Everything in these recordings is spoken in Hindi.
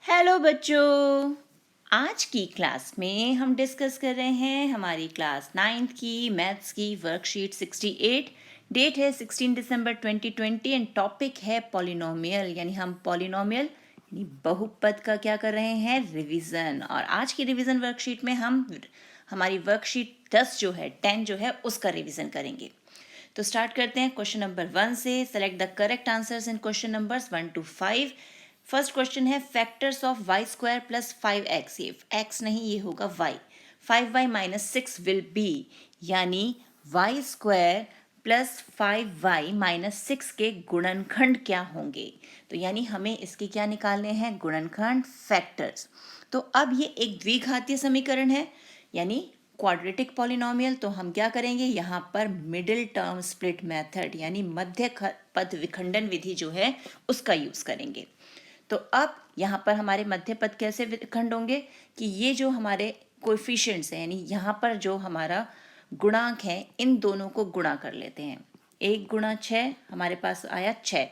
हेलो बच्चों। आज की क्लास में हम डिस्कस कर रहे हैं हमारी क्लास 9th की मैथ्स की वर्कशीट 68। डेट है 16 दिसंबर 2020 एंड टॉपिक है पॉलिनोमियल, यानी हम पॉलिनोमियल यानी बहुपद का क्या कर रहे हैं, रिवीजन। और आज की रिवीजन वर्कशीट में हम हमारी वर्कशीट 10 जो है 10 जो है उसका रिवीजन करेंगे। तो स्टार्ट करते हैं क्वेश्चन नंबर 1 से। Select the correct answers in question numbers 1 to 5। First question है factors of Y square plus 5x। ये x नहीं, ये होगा y। 5y minus 6 will be, यानी Y square plus 5y minus 6 के गुणनखंड क्या होंगे। तो यानी हमें इसके क्या निकालने हैं, गुणनखंड, फैक्टर्स। तो अब ये एक द्विघातीय समीकरण है यानी क्वाड्रेटिक पॉलिनोमियल। तो हम क्या करेंगे, यहाँ पर मिडिल टर्म स्प्लिट मेथड यानी मध्य पद विखंडन विधि जो है उसका यूज करेंगे। तो अब यहाँ पर हमारे मध्य पद कैसे विखंड होंगे कि ये जो हमारे कोएफिशिएंट्स हैं यानी यहाँ पर जो हमारा गुणांक है इन दोनों को गुणा कर लेते हैं। 1 गुणा 6 हमारे पास आया 6।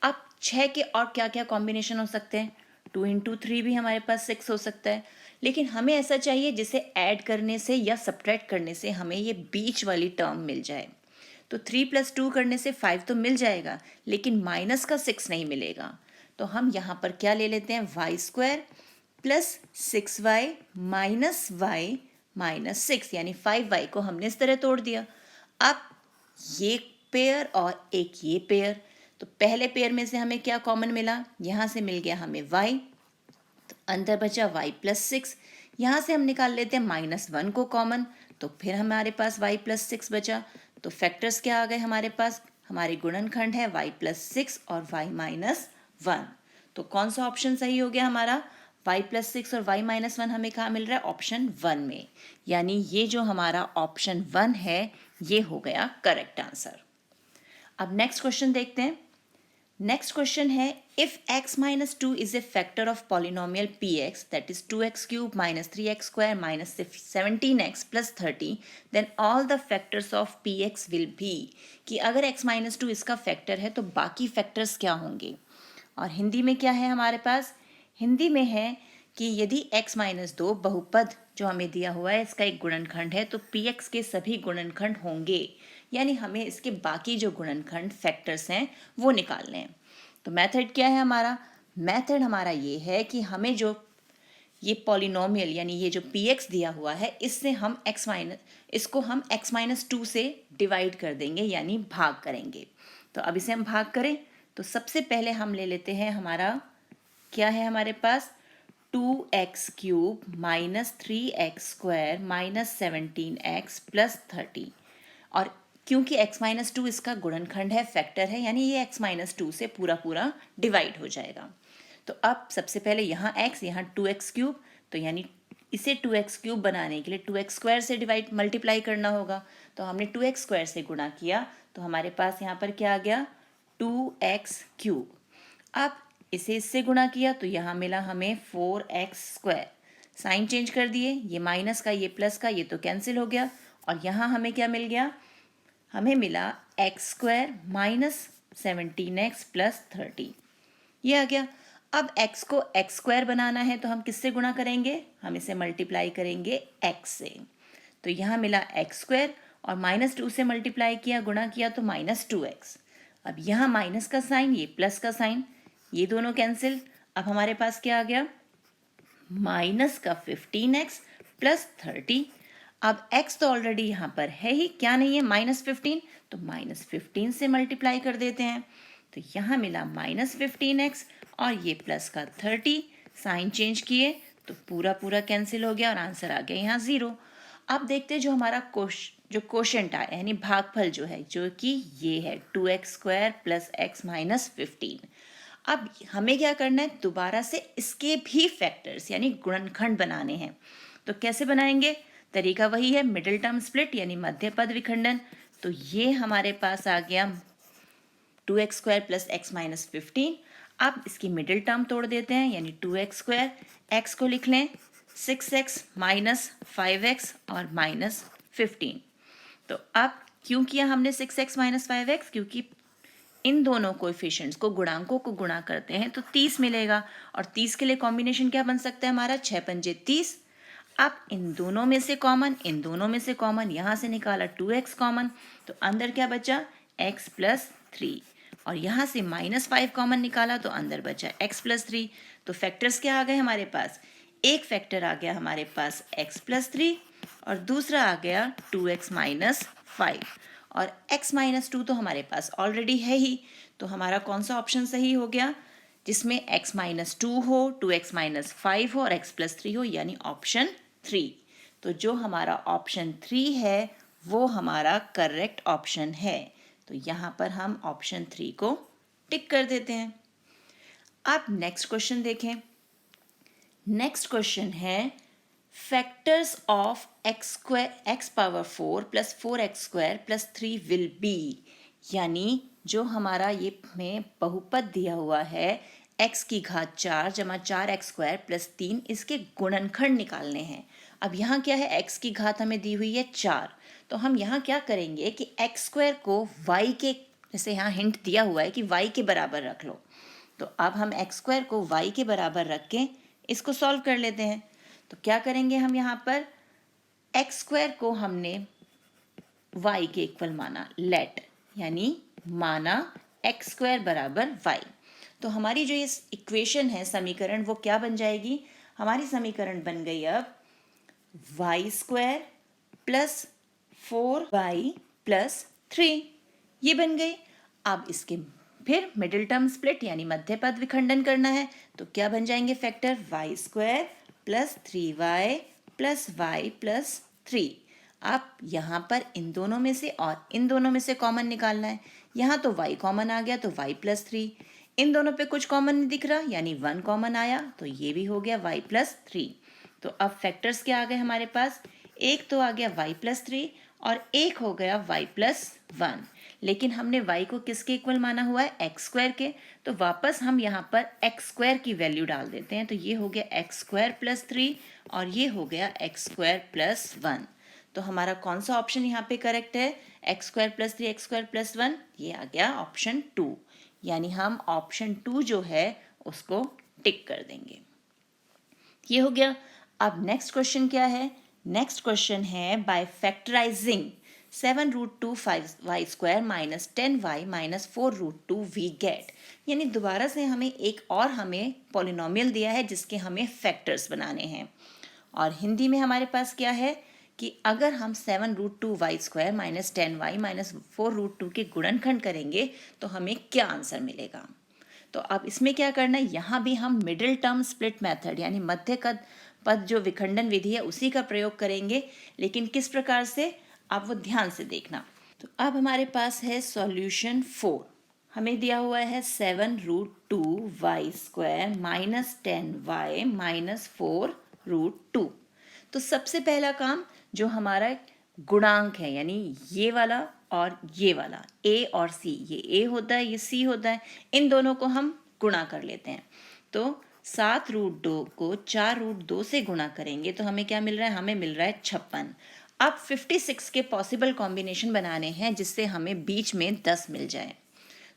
अब 6 के और क्या क्या कॉम्बिनेशन हो सकते हैं, 2 इंटू 3 भी हमारे पास 6 हो सकता है। लेकिन हमें ऐसा चाहिए जिसे ऐड करने से या सब्ट्रैक्ट करने से हमें ये बीच वाली टर्म मिल जाए। तो 3 + 2 करने से 5 तो मिल जाएगा, लेकिन माइनस का 6 नहीं मिलेगा। तो हम यहाँ पर क्या ले लेते हैं, y square plus 6y minus y minus 6, यानी 5y को हमने इस तरह तोड़ दिया। अब ये पेयर और एक ये पेयर, तो पहले पेयर में से हमें क्या कॉमन मिला, यहाँ से मिल गया हमें y, तो अंदर बचा y प्लस 6। यहाँ से हम निकाल लेते हैं -1 को कॉमन, तो फिर हमारे पास y प्लस 6 बचा। तो फैक्टर्स क्या आ गए हमारे पास, हमारे गुणनखंड है y प्लस 6 और y माइनस 1। तो कौन सा ऑप्शन सही हो गया हमारा, y प्लस 6 और y माइनस 1 हमें कहाँ मिल रहा है, ऑप्शन 1 में। यानी ये जो हमारा ऑप्शन 1 है ये हो गया करेक्ट आंसर। अब नेक्स्ट क्वेश्चन देखते हैं। नेक्स्ट क्वेश्चन है, if x minus 2 is a factor of polynomial px that is 2x³ minus 3x² minus 17x plus 30 then all the factors of px will be. कि अगर x माइनस 2 इसका फैक्टर है तो बाकी फैक्टर्स क्या होंगे। और हिंदी में क्या है हमारे पास, हिंदी में है कि यदि x माइनस 2 बहुपद जो हमें दिया हुआ है इसका एक गुणनखंड है तो px के सभी गुणनखंड होंगे, यानी हमें इसके बाकी जो गुणनखंड फैक्टर्स हैं वो निकालने हैं। तो मेथड क्या है हमारा, मेथड हमारा ये है कि हमें जो ये पॉलिनोमियल यानी ये जो px दिया हुआ है इससे हम इसको हम x माइनस 2 से डिवाइड कर देंगे यानी भाग करेंगे। तो अब इसे हम भाग करें तो सबसे पहले हम ले लेते हैं, हमारा क्या है हमारे पास 2x³ minus 3x² minus 17x plus 30। और क्योंकि x माइनस 2 इसका गुणनखंड है, फैक्टर है, यानी ये x माइनस 2 से पूरा पूरा डिवाइड हो जाएगा। तो अब सबसे पहले यहाँ x, यहाँ 2x³, तो यानी इसे 2x³ बनाने के लिए 2x² से मल्टीप्लाई करना होगा। तो हमने 2x² से गुणा किया तो हमारे पास यहाँ पर क्या आ गया 2x³। अब इसे इससे गुणा किया तो यहाँ मिला हमें 4x²। साइन चेंज कर दिए, ये माइनस का ये प्लस का ये तो कैंसिल हो गया। और यहाँ हमें क्या मिल गया, हमें मिला x² माइनस 17x प्लस 30, ये आ गया। अब x को x² बनाना है तो हम किससे गुणा करेंगे, हम इसे मल्टीप्लाई करेंगे x से। तो यहाँ मिला x² और -2 से मल्टीप्लाई किया, गुणा किया तो -2x। अब यहाँ माइनस का साइन, ये प्लस का साइन, ये दोनों कैंसिल। अब हमारे पास क्या आ गया, माइनस का 15x प्लस 30। अब x तो ऑलरेडी यहाँ पर है ही, क्या नहीं है, -15, तो -15 से मल्टीप्लाई कर देते हैं। तो यहाँ मिला -15x और ये प्लस का 30, साइन चेंज किए तो पूरा पूरा कैंसिल हो गया और आंसर आ गया यहाँ 0। अब देखते हैं जो हमारा जो कोशेंट आया यानी भागफल जो है, जो कि ये है 2x² प्लस x माइनस 15। अब हमें क्या करना है, दोबारा से इसके भी फैक्टर्स यानी गुणनखंड बनाने हैं। तो कैसे बनाएंगे, तरीका वही है, मिडिल टर्म स्प्लिट यानी मध्य पद विखंडन। तो ये हमारे पास आ गया 2x² प्लस x माइनस 15। अब इसकी मिडिल टर्म तोड़ देते हैं यानी 2x², x को लिख लें 6x माइनस 5x और माइनस 15। तो अब क्यों किया हमने 6x माइनस 5x, क्योंकि इन दोनों कोएफिशिएंट्स को, गुणांकों को गुणा करते हैं तो 30 मिलेगा, और 30 के लिए कॉम्बिनेशन क्या बन सकता है हमारा, 6 पंजे 30। अब इन दोनों में से कॉमन, इन दोनों में से कॉमन, यहाँ से निकाला 2x कॉमन, तो अंदर क्या बचा, x प्लस 3, और यहाँ से -5 कॉमन निकाला तो अंदर बचा x प्लस 3। तो फैक्टर्स क्या आ गए हमारे पास, एक फैक्टर आ गया हमारे पास x प्लस 3 और दूसरा आ गया 2x माइनस 5, और x माइनस 2 तो हमारे पास ऑलरेडी है ही, तो हमारा कौन सा ऑप्शन सही हो गया, जिसमें x माइनस 2 हो, 2x माइनस 5 हो और x प्लस 3 हो, यानी ऑप्शन 3। तो जो हमारा ऑप्शन 3 है वो हमारा करेक्ट ऑप्शन है। तो यहाँ पर हम ऑप्शन 3 को टिक कर देते हैं। अब नेक्स्ट क्वेश्चन देखें। नेक्स्ट क्वेश्चन है factors of x square, x power 4 plus 4x square plus 3 will be, यानी जो हमारा ये में बहुपद दिया हुआ है x की घात 4 जमा 4x स्क्वायर प्लस 3, इसके गुणनखंड निकालने हैं। अब यहाँ क्या है, x की घात हमें दी हुई है 4, तो हम यहाँ क्या करेंगे कि x स्क्वायर को y के, जैसे यहाँ हिंट दिया हुआ है कि y के बराबर रख लो, तो अब हम x स्क्वायर को y के बराबर रख के इसको सॉल्व कर लेते हैं। तो क्या करेंगे हम, यहाँ पर x स्क्वायर को हमने y के इक्वल माना, लेट, यानी माना x स्क्वायर बराबर y। तो हमारी जो इस इक्वेशन है, समीकरण, वो क्या बन जाएगी, हमारी समीकरण बन गई अब y square plus 4y plus 3, ये बन गई। अब इसके फिर मिडिल टर्म स्प्लिट यानी मध्य पद विखंडन करना है, तो क्या बन जाएंगे factor, y square plus 3y plus y plus 3। अब यहाँ पर इन दोनों में से और इन दोनों में से कॉमन निकालना है। यहाँ तो y कॉमन आ गया तो y प्लस 3, इन दोनों पे कुछ कॉमन नहीं दिख रहा यानी 1 कॉमन आया, तो ये भी हो गया y प्लस 3। तो अब फैक्टर्स क्या आ गए हमारे पास, एक तो आ गया y प्लस 3 और एक हो गया y प्लस 1, लेकिन हमने y को किसके इक्वल माना हुआ है, एक्स स्क्वायर के, तो वापस हम यहाँ पर एक्स स्क्वायर की वैल्यू डाल देते हैं। तो ये हो गया एक्स स्क्वायर प्लस 3 और ये हो गया एक्स स्क्वायर प्लस 1। तो हमारा कौन सा ऑप्शन यहाँ पे करेक्ट है, x square plus 3 x square plus 1, ये आ गया ऑप्शन 2, यानी हम ऑप्शन 2 जो है उसको टिक कर देंगे। ये हो गया। अब नेक्स्ट क्वेश्चन क्या है, नेक्स्ट क्वेश्चन है by factorising 7 root 2 5y square minus 10y minus 4 root 2 we get, यानी दोबारा से हमें एक और हमें पॉलिनोमियल दिया है जिसके हमें फैक्टर्स बनाने हैं। और हिंदी में हमारे पास क्या है कि अगर हम 7 root 2 y square minus 10y minus 4 root 2 के गुणनखंड करेंगे तो हमें क्या आंसर मिलेगा। तो अब इसमें क्या करना है, यहाँ भी हम मिडिल टर्म स्प्लिट मेथड यानी मध्य पद जो विखंडन विधि है उसी का प्रयोग करेंगे, लेकिन किस प्रकार से, आप वो ध्यान से देखना। तो अब हमारे पास है सॉल्यूशन 4, हमें दिया हुआ है 7 root 2 y square minus 10y minus 4 root 2। तो सबसे पहला काम जो हमारा गुणांक है यानी ये वाला और ये वाला a और c, ये a होता है ये c होता है, इन दोनों को हम गुणा कर लेते हैं। तो 7 रूट 2 को 4 रूट 2 से गुणा करेंगे तो हमें क्या मिल रहा है, हमें मिल रहा है 56। अब 56 के पॉसिबल कॉम्बिनेशन बनाने हैं जिससे हमें बीच में 10 मिल जाए।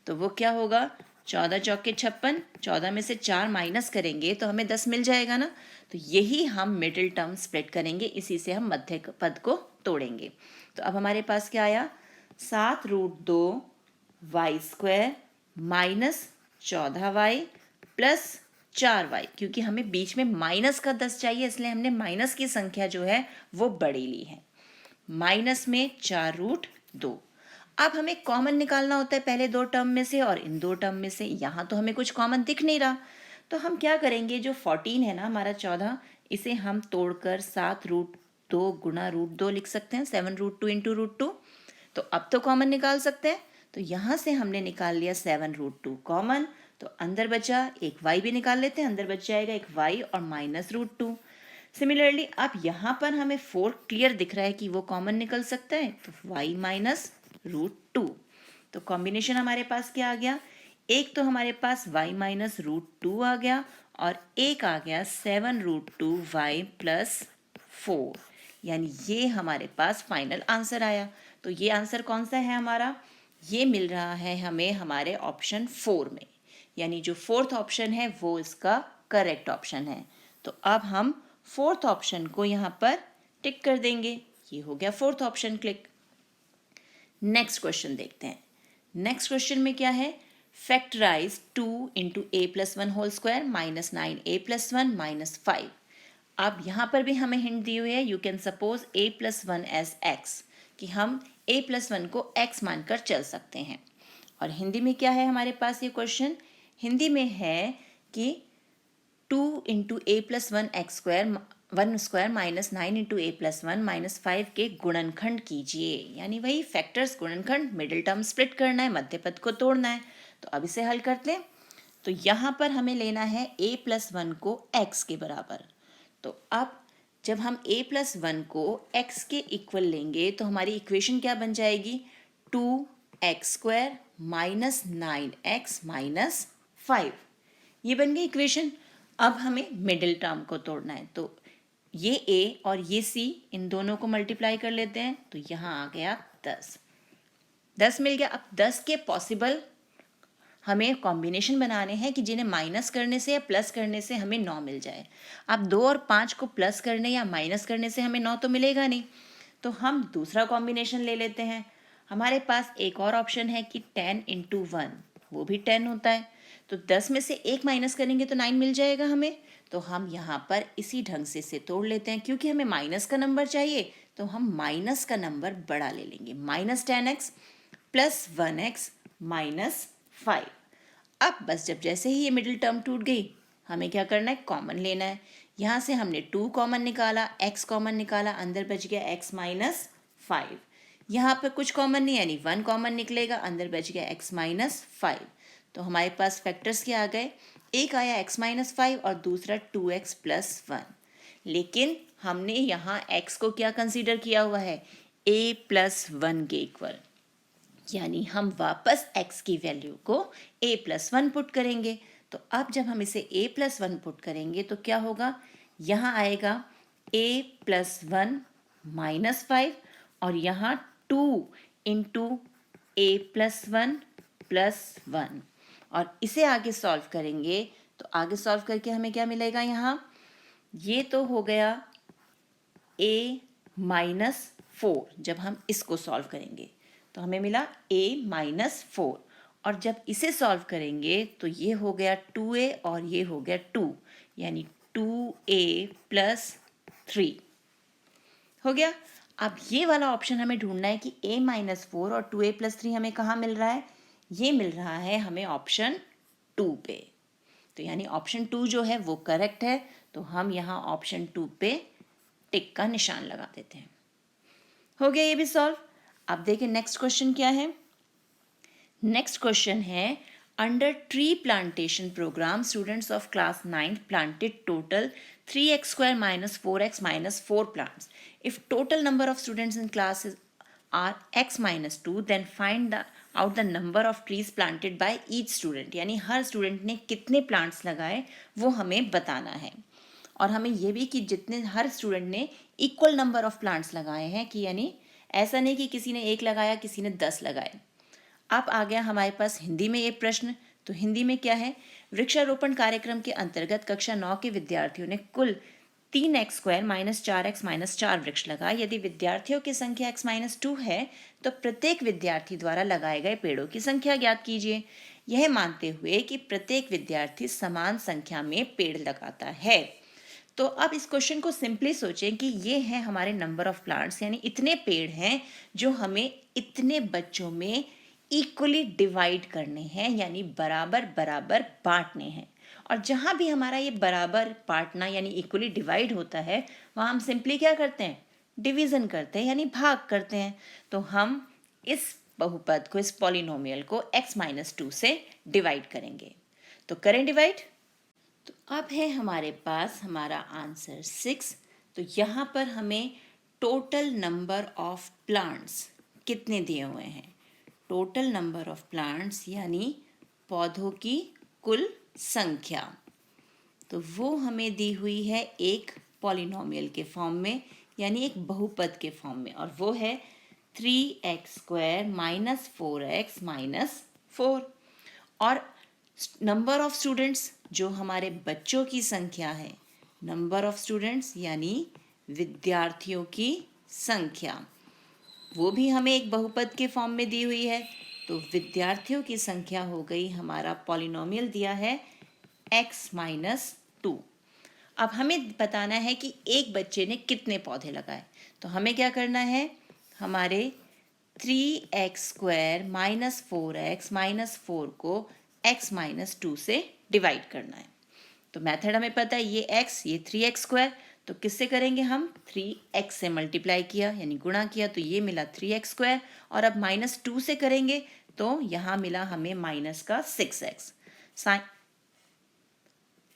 तो वो क्या होगा, 14 चौके 56, 14 में से 4 माइनस करेंगे तो हमें 10 मिल जाएगा ना। तो यही हम मिडिल टर्म स्प्लिट करेंगे, इसी से हम मध्य पद को तोड़ेंगे। तो अब हमारे पास क्या आया, 7 root 2 y square minus 14y plus 4y, क्योंकि हमें बीच में माइनस का 10 चाहिए इसलिए हमने माइनस की संख्या जो है वो बड़ी ली है, माइनस में 4 रूट 2। अब हमें कॉमन निकालना होता है पहले दो टर्म में से और इन दो टर्म में से, यहाँ तो हमें कुछ कॉमन दिख नहीं रहा, तो हम क्या करेंगे, जो 14 है ना हमारा 14, इसे हम तोड़कर 7 रूट 2 गुना रूट 2 लिख सकते हैं, 7 रूट 2 इंटू रूट 2। तो अब तो कॉमन निकाल सकते हैं, तो यहाँ से हमने निकाल लिया 7 रूट 2 कॉमन, तो अंदर बचा एक y भी निकाल लेते हैं, अंदर बच जाएगा एक y और माइनस रूट 2। सिमिलरली अब यहाँ पर हमें 4 क्लियर दिख रहा है कि वो कॉमन निकल सकता है, तो y माइनस रूट 2। तो कॉम्बिनेशन हमारे पास क्या आ गया, एक तो हमारे पास y माइनस रूट 2 आ गया और एक आ गया 7 रूट 2 y प्लस 4, यानी ये हमारे पास फाइनल आंसर आया। तो ये आंसर कौन सा है हमारा, ये मिल रहा है हमें हमारे ऑप्शन 4 में, यानी जो फोर्थ ऑप्शन है वो इसका करेक्ट ऑप्शन है। तो अब हम फोर्थ ऑप्शन को यहाँ पर टिक कर देंगे। ये हो गया fourth option click. Next question देखते हैं। नेक्स्ट क्वेश्चन में क्या है, factorize 2 into A plus one whole square minus 9a+1 minus 5। अब यहाँ पर भी हमें हिंट दी हुई है, you can suppose a+1 as x, कि हम a+1 को x मानकर चल सकते हैं। और हिंदी में क्या है हमारे पास ये क्वेश्चन, हिंदी में है कि 2 into a+1 one square minus 9 into a+1 minus 5 के गुणनखंड कीजिए, यानी वही फैक्टर्स गुणनखंड, मिडिल टर्म स्प्लिट करना है, मध्य पद को तोड़ना है। तो अब इसे हल करते हैं। तो यहाँ पर हमें लेना है a+1 को x के बराबर। तो अब जब हम a+1 को x के इक्वल लेंगे तो हमारी इक्वेशन क्या बन जाएगी, 2x² माइनस 9x माइनस 5। ये बन गई इक्वेशन। अब हमें मिडिल टर्म को तोड़ना है, तो ये a और ये c, इन दोनों को मल्टीप्लाई कर लेते हैं, तो यहाँ आ गया 10 मिल गया। अब 10 के पॉसिबल हमें कॉम्बिनेशन बनाने हैं कि जिन्हें माइनस करने से या प्लस करने से हमें 9 मिल जाए। अब 2 और 5 को प्लस करने या माइनस करने से हमें 9 तो मिलेगा नहीं, तो हम दूसरा कॉम्बिनेशन ले लेते हैं। हमारे पास एक और ऑप्शन है कि 10 इंटू 1, वो भी 10 होता है। तो 10 में से एक माइनस करेंगे तो 9 मिल जाएगा हमें। तो हम यहाँ पर इसी ढंग से इसे तोड़ लेते हैं, क्योंकि हमें माइनस का नंबर चाहिए तो हम माइनस का नंबर बड़ा ले लेंगे, minus 10x plus 1x minus 5। अब बस जब जैसे ही ये मिडिल टर्म टूट गई, हमें क्या करना है, कॉमन लेना है। यहाँ से हमने 2 कॉमन निकाला, x कॉमन निकाला, अंदर बच गया x माइनस 5। यहाँ पर कुछ कॉमन नहीं, यानी 1 कॉमन निकलेगा, अंदर बच गया x माइनस 5। तो हमारे पास फैक्टर्स क्या आ गए, एक आया x माइनस 5 और दूसरा 2x प्लस 1। लेकिन हमने यहाँ x को क्या कंसीडर किया हुआ है, a+1 के इक्वल, यानी हम वापस x की वैल्यू को a+1 पुट करेंगे। तो अब जब हम इसे a+1 पुट करेंगे तो क्या होगा, यहाँ आएगा a+1 माइनस 5 और यहाँ 2 इंटू a+1 प्लस 1। और इसे आगे सॉल्व करेंगे तो आगे सॉल्व करके हमें क्या मिलेगा, यहाँ ये तो हो गया a-4। जब हम इसको सॉल्व करेंगे तो हमें मिला a-4, और जब इसे सॉल्व करेंगे तो ये हो गया 2a और ये हो गया 2, यानी 2a प्लस 3 हो गया। अब ये वाला ऑप्शन हमें ढूंढना है कि a-4 और 2a प्लस 3 हमें कहाँ मिल रहा है, ये मिल रहा है हमें ऑप्शन 2 पे। तो यानी ऑप्शन 2 जो है वो करेक्ट है, तो हम यहाँ ऑप्शन 2 पे टिक का निशान लगा देते हैं। हो गया ये भी सॉल्व। अब देखिए नेक्स्ट क्वेश्चन क्या है। नेक्स्ट क्वेश्चन है, under tree plantation programme students of class 9 planted total 3x² minus 4x minus 4 plants. If total number of students in class are x minus 2, then find out the number of trees planted by each student. यानी हर स्टूडेंट ने कितने प्लांट्स लगाए वो हमें बताना है, और हमें ये भी कि जितने हर स्टूडेंट ने इक्वल नंबर ऑफ प्लांट्स लगाए हैं, कि यानी ऐसा नहीं कि किसी ने 1 लगाया किसी ने 10 लगाए। अब आ गया हमारे पास हिंदी में ये प्रश्न। तो हिंदी में क्या है, वृक्षारोपण कार्यक्रम के अंतर्गत कक्षा 9 के विद्यार्थियों ने कुल 3x² माइनस 4x माइनस 4 वृक्ष लगाए। यदि विद्यार्थियों की संख्या x माइनस 2 है तो प्रत्येक विद्यार्थी द्वारा लगाए गए पेड़ों की संख्या ज्ञात कीजिए, यह मानते हुए कि प्रत्येक विद्यार्थी समान संख्या में पेड़ लगाता है। तो अब इस क्वेश्चन को सिंपली सोचें कि ये है हमारे नंबर ऑफ प्लांट्स, यानी इतने पेड़ हैं जो हमें इतने बच्चों में इक्वली डिवाइड करने हैं, यानी बराबर बराबर बांटने हैं। और जहाँ भी हमारा ये बराबर बांटना यानी इक्वली डिवाइड होता है, वहाँ हम सिंपली क्या करते हैं, डिवीज़न करते हैं, यानी भाग करते हैं। तो हम इस बहुपद को, इस पॉलिनोमियल को x माइनस 2 से डिवाइड करेंगे। तो करें डिवाइड। तो अब है हमारे पास हमारा आंसर 6। तो यहाँ पर हमें टोटल नंबर ऑफ प्लांट्स कितने दिए हुए हैं, टोटल नंबर ऑफ प्लांट्स यानी पौधों की कुल संख्या, तो वो हमें दी हुई है एक पॉलिनोमियल के फॉर्म में, यानी एक बहुपद के फॉर्म में, और वो है 3x² माइनस 4x माइनस 4। और नंबर ऑफ स्टूडेंट्स, जो हमारे बच्चों की संख्या है, नंबर ऑफ स्टूडेंट्स यानी विद्यार्थियों की संख्या, वो भी हमें एक बहुपद के फॉर्म में दी हुई है। तो विद्यार्थियों की संख्या हो गई, हमारा पॉलिनोमियल दिया है x माइनस 2। अब हमें बताना है कि एक बच्चे ने कितने पौधे लगाए। तो हमें क्या करना है, हमारे 3x² माइनस 4x माइनस 4 को x माइनस 2 से डिवाइड करना है। तो मेथड हमें पता है, ये x, ये 3x², तो किससे करेंगे हम, 3x से मल्टीप्लाई किया यानी गुणा किया, तो ये मिला 3x²। और अब माइनस 2 से करेंगे तो यहाँ मिला हमें माइनस का 6x।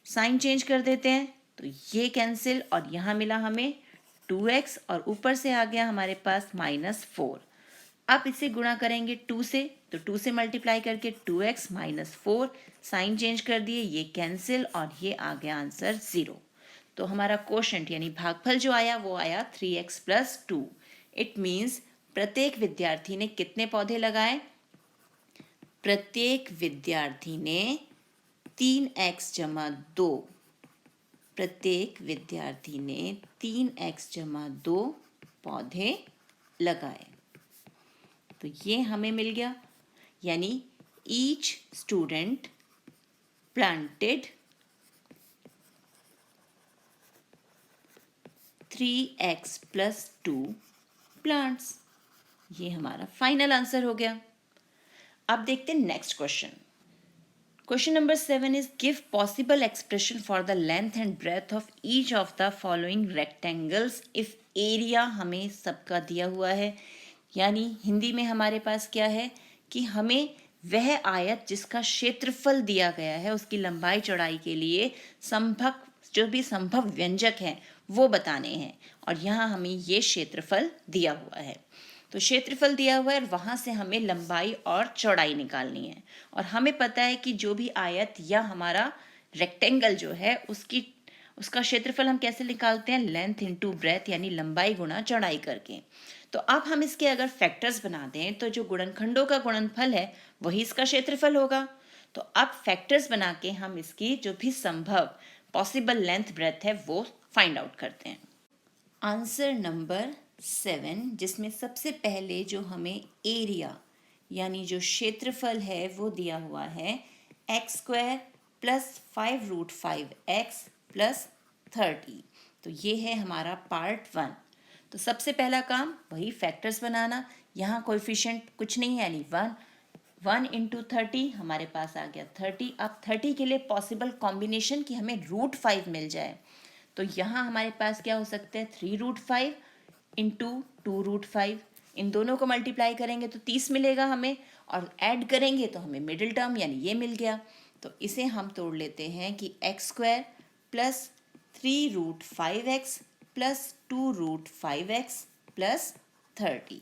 साइन चेंज कर देते हैं तो ये कैंसिल, और यहाँ मिला हमें 2x और ऊपर से आ गया हमारे पास माइनस 4। अब इसे गुणा करेंगे 2 से, तो 2 से मल्टीप्लाई करके 2x माइनस 4, साइन चेंज कर दिए, ये कैंसिल, और ये आ गया आंसर 0। तो हमारा कोशेंट यानी भागफल जो आया वो आया 3x प्लस 2। इट मीन्स प्रत्येक विद्यार्थी ने कितने पौधे लगाए, प्रत्येक विद्यार्थी ने 3x जमा 2, प्रत्येक विद्यार्थी ने 3x जमा 2 पौधे लगाए। तो ये हमें मिल गया, यानी each student planted 3x plus 2 plants. ये हमारा फाइनल आंसर हो गया। अब देखते हैं next question. Question number 7 is give possible expression for the length and breadth of each of the following rectangles if area हमें सबका दिया हुआ है। यानी हिंदी में हमारे पास क्या है कि हमें वह आयत जिसका क्षेत्रफल दिया गया है उसकी लंबाई चौड़ाई के लिए जो भी संभव व्यंजक हैं वो बताने हैं, और यहाँ हमें ये क्षेत्रफल दिया हुआ है। तो क्षेत्रफल दिया हुआ है और वहाँ से हमें लंबाई और चौड़ाई निकालनी है। और हमें पता है कि जो भी आयत या हमारा रेक्टेंगल जो है उसका क्षेत्रफल हम कैसे निकालते हैं, लेंथ इनटू ब्रेथ यानी लंबाई गुणा चौड़ाई करके। तो अब हम इसके अगर फैक्टर्स बना दें तो जो गुणनखंडों का गुणनफल है वही इसका क्षेत्रफल होगा। तो अब फैक्टर्स बना के हम इसकी जो भी संभव पॉसिबल लेंथ ब्रेथ है वो फाइंड आउट करते हैं। आंसर नंबर 7, जिसमें सबसे पहले जो हमें एरिया यानी जो क्षेत्रफल है वो दिया हुआ है x² प्लस 5√5x प्लस 30। तो ये है हमारा पार्ट 1। तो सबसे पहला काम वही फैक्टर्स बनाना। यहाँ कोएफिशिएंट कुछ नहीं है यानी 1 इंटू 30 हमारे पास आ गया 30। अब 30 के लिए पॉसिबल कॉम्बिनेशन कि हमें √5 मिल जाए, तो यहाँ हमारे पास क्या हो सकता है 3√5 इंटू 2√5। इन दोनों को मल्टीप्लाई करेंगे तो 30 मिलेगा हमें, और ऐड करेंगे तो हमें मिडिल टर्म यानी ये मिल गया। तो इसे हम तोड़ लेते हैं कि x² plus 3√5x plus 2√5x plus 30।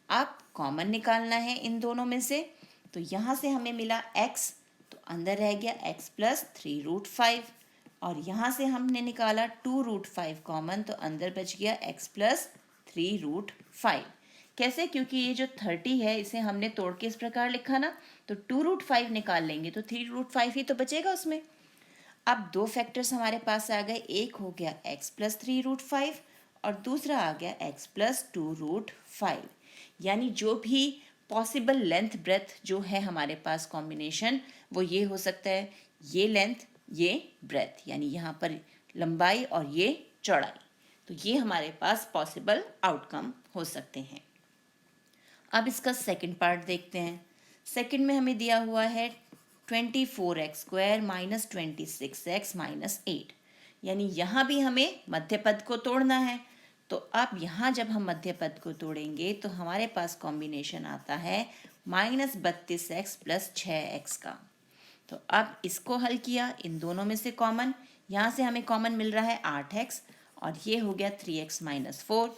अब कॉमन निकालना है इन दोनों में से, तो यहाँ से हमें मिला x, तो अंदर रह गया x प्लस 3√5, और यहाँ से हमने निकाला 2√5 कॉमन, तो अंदर बच गया x प्लस 3√5। कैसे, क्योंकि ये जो 30 है इसे हमने तोड़ के इस प्रकार लिखा ना, तो 2√5 निकाल लेंगे तो 3√5 ही तो बचेगा उसमें। अब दो फैक्टर्स हमारे पास आ गए, एक हो गया x प्लस 3√5 और दूसरा आ गया x प्लस 2√5। यानी जो भी पॉसिबल लेंथ ब्रेथ जो है हमारे पास कॉम्बिनेशन वो ये हो सकता है, ये लेंथ ये ब्रेथ, यानी यहाँ पर लंबाई और ये चौड़ाई। तो ये हमारे पास पॉसिबल आउटकम हो सकते हैं। अब इसका सेकंड पार्ट देखते हैं। सेकंड में हमें दिया हुआ है 24x² माइनस 26x माइनस 8, यानी यहाँ भी हमें मध्य पद को तोड़ना है। तो अब यहाँ जब हम मध्य पद को तोड़ेंगे तो हमारे पास कॉम्बिनेशन आता है माइनस 32x प्लस 6x का। तो अब इसको हल किया, इन दोनों में से कॉमन, यहाँ से हमें कॉमन मिल रहा है 8x, और ये हो गया 3x माइनस 4।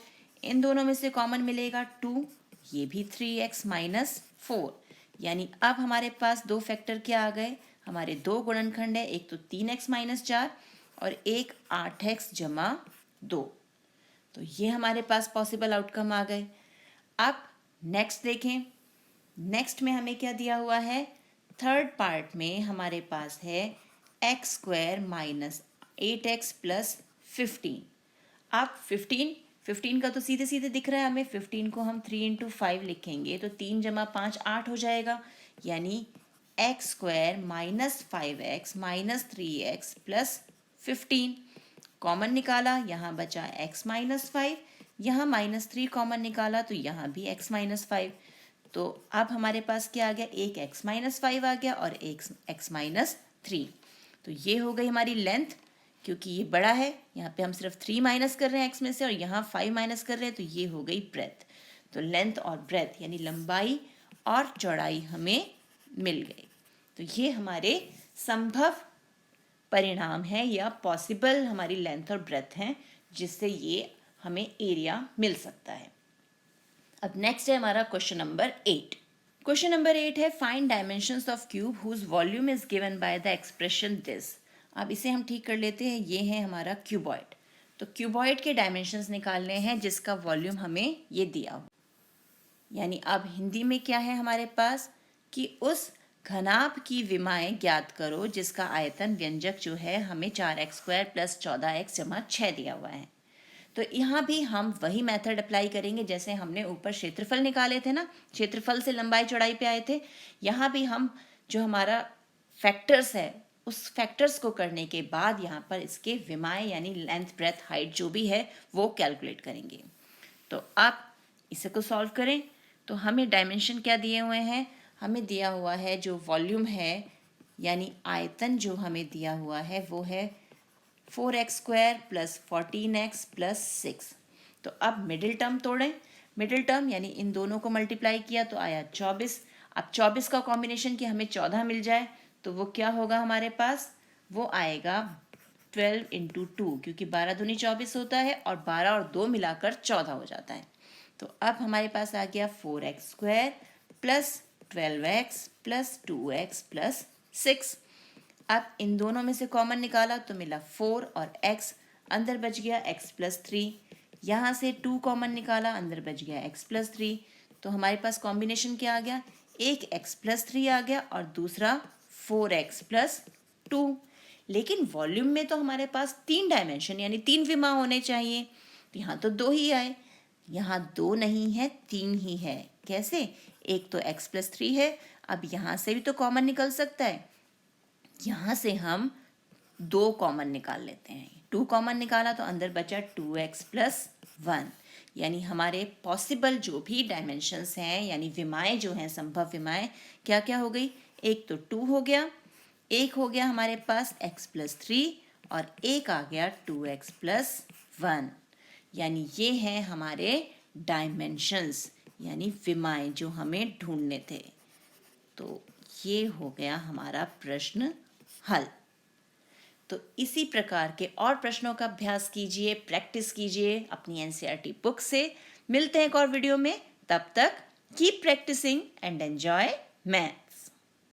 इन दोनों में से कॉमन मिलेगा 2, ये भी 3x माइनस 4। यानी अब हमारे पास दो फैक्टर क्या आ गए, हमारे दो गुणनखंड है, एक तो 3x माइनस 4 और एक 8x जमा 2। तो ये हमारे पास पॉसिबल आउटकम आ गए। अब नेक्स्ट देखें, नेक्स्ट में हमें क्या दिया हुआ है, थर्ड पार्ट में हमारे पास है x square minus 8x plus 15। अब 15 का तो सीधे सीधे दिख रहा है हमें, 15 को हम 3 इंटू 5 लिखेंगे तो 3 जमा 5 8 हो जाएगा, यानी x square minus 5x minus 3x plus 15। Common निकाला, यहाँ बचा x माइनस 5, यहाँ माइनस 3 कॉमन निकाला तो यहाँ भी x माइनस 5। तो अब हमारे पास क्या आ गया, एक x माइनस 5 आ गया और एक x माइनस 3। तो ये हो गई हमारी लेंथ, क्योंकि ये बड़ा है, यहाँ पे हम सिर्फ 3 माइनस कर रहे हैं x में से और यहाँ 5 माइनस कर रहे हैं, तो ये हो गई ब्रेथ। तो लेंथ और ब्रेथ यानी लंबाई और चौड़ाई हमें मिल गई। तो ये हमारे संभव परिणाम है या पॉसिबल हमारी लेंथ और ब्रेथ हैं, जिससे ये हमें एरिया मिल सकता है। अब नेक्स्ट है हमारा क्वेश्चन नंबर 8। क्वेश्चन नंबर 8 है find dimensions of cube whose volume is given by the expression this. अब इसे हम ठीक कर लेते हैं, ये है हमारा क्यूबॉइड। तो क्यूबॉइड के डायमेंशंस निकालने हैं जिसका वॉल्यूम हमें ये दिया हो। यानी अब हिंदी में क्या है हमारे पास कि उस घनाभ की विमाएं ज्ञात करो जिसका आयतन व्यंजक जो है हमें 4x स्क्वायर प्लस 14x जमा 6 दिया हुआ है। तो यहाँ भी हम वही मेथड अप्लाई करेंगे जैसे हमने ऊपर क्षेत्रफल निकाले थे ना, क्षेत्रफल से लंबाई चौड़ाई पे आए थे। यहाँ भी हम जो हमारा फैक्टर्स है उस फैक्टर्स को करने के बाद यहाँ पर इसके विमाएं यानी लेंथ ब्रेथ हाइट जो भी है वो कैलकुलेट करेंगे। तो आप इसे को सॉल्व करें तो हमें डायमेंशन क्या दिए हुए हैं, हमें दिया हुआ है जो वॉल्यूम है यानी आयतन जो हमें दिया हुआ है वो है 4x square plus 14x plus 6। तो अब मिडिल टर्म तोड़ें, मिडिल टर्म यानी इन दोनों को मल्टीप्लाई किया तो आया 24। अब 24 का कॉम्बिनेशन कि हमें 14 मिल जाए तो वो क्या होगा हमारे पास, वो आएगा 12 इंटू 2, क्योंकि 12 दूनी 24 होता है और 12 और 2 मिलाकर 14 हो जाता है। तो अब हमारे पास आ गया 4x square plus 12x plus 2x plus 6। अब इन दोनों में से कॉमन निकाला तो मिला 4 और x, अंदर बच गया x प्लस 3। यहाँ से 2 कॉमन निकाला, अंदर बच गया x प्लस 3। तो हमारे पास कॉम्बिनेशन क्या आ गया, एक x प्लस 3 आ गया और दूसरा 4x प्लस 2। लेकिन वॉल्यूम में तो हमारे पास 3 डायमेंशन यानी 3 विमा होने चाहिए, तो यहाँ तो 2 ही आए। यहाँ 2 नहीं है, 3 ही है। कैसे, एक तो x प्लस 3 है, अब यहाँ से भी तो कॉमन निकल सकता है, यहाँ से हम 2 कॉमन निकाल लेते हैं। 2 कॉमन निकाला तो अंदर बचा 2x प्लस 1। यानी हमारे पॉसिबल जो भी डायमेंशंस हैं यानी विमाएं जो हैं संभव विमाएं क्या क्या हो गई, एक तो 2 हो गया, एक हो गया हमारे पास x प्लस 3 और एक आ गया 2x प्लस 1। यानी ये हैं हमारे डायमेंशंस यानी विमाएं जो हमें ढूंढने थे। तो ये हो गया हमारा प्रश्न हल। तो इसी प्रकार के और प्रश्नों का अभ्यास कीजिए, प्रैक्टिस कीजिए अपनी एनसीईआरटी बुक से। मिलते हैं एक और वीडियो में, तब तक keep practising and enjoy maths.